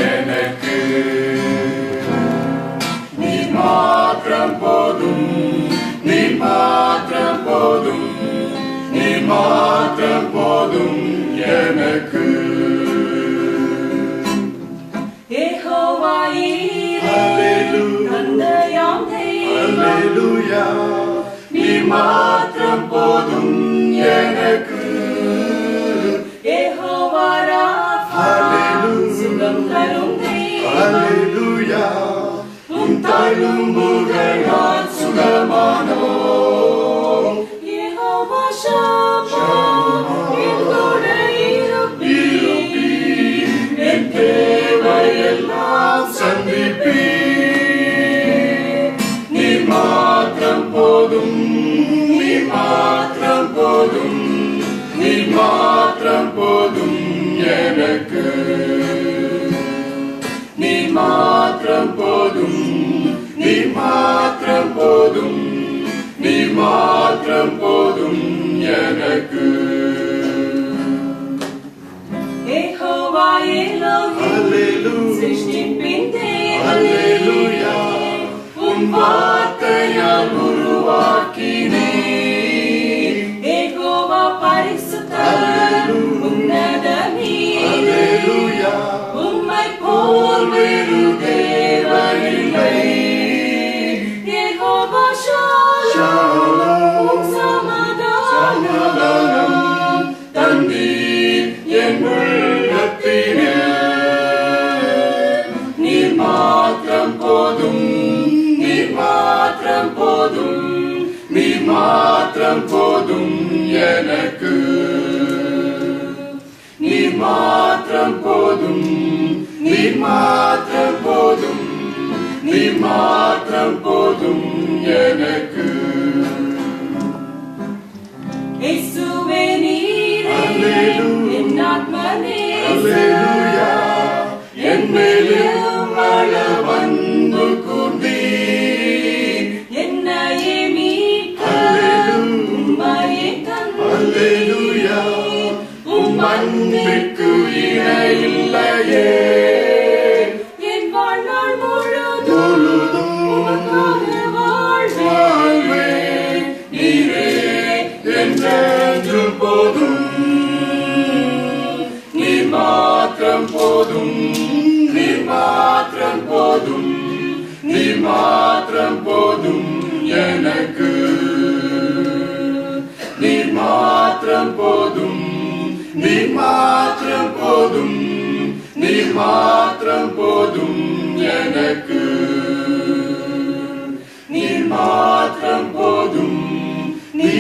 எனக்கு நீ மாத்திரம் போதும் நீ மாத்திரம் போதும் நீ மாத்திரம் போதும் எனக்கு யெகோவா ஈரே தந்தையாம் தெய்வம் நீ மாத்திரம் போதும் எனக்கு யெகோவா ராஃபா சுகம் தரும் தெய்வம் உன் தழும்புகளால் சுகமானோ யெகோவா ஷம்மா என்னோட இருப்பீர் என் தேவையெல்லாம் சந்திப்பீர் நீ மாத்திரம் போதும் நீ மாத்திரம் போதும் நீ மாத்திரம் போதும் எனக்கு நீ மாத்திரம் போதும் நீ மாத்திரம் போதும் நீ மாத்திரம் போதும் எனக்கு யெகோவா எலோஹிம் சிருஷ்டிப்பின் தேவன் உன் வார்த்தையால் உருவாக்கினீர் யெகோவா பரிசுத்தர் உன்னதமீரே உம்மை போல் வேறு தேவனில்லை யெகோவா ஷாலோம் சமாதானம் தந்தீர் என் உள்ளத்திலே நீ மாத்திரம் போதும் நீ மாத்திரம் போதும் நீ மாத்திரம் போதும் எனக்கு நீ மாத்திரம் போதும் நீ மாத்திரம் போதும் நீ மாத்திரம் போதும் எனக்கு இயேசுவே நீரே என் ஆத்மநேசர் என் மேலும் அளவன்பு கூர்ந்தீர் என்னையே மீட்க உம்மையே தந்தீர் உம் அன்பிற்கு இணையில்லையே என் வாழ்நாள் முழுதும் உமக்காக வாழ்வேன் நீரே என்றென்றும் போதும் நீ மாத்திரம் போதும் நீ மாத்திரம் போதும் நீ மாத்திரம் போதும் எனக்கு நீ மாத்திரம் போதும் நீ மாத்திரம் போதும் நீ மாத்திரம் போதும் எனக்கு நீ மாத்திரம் போதும் நீ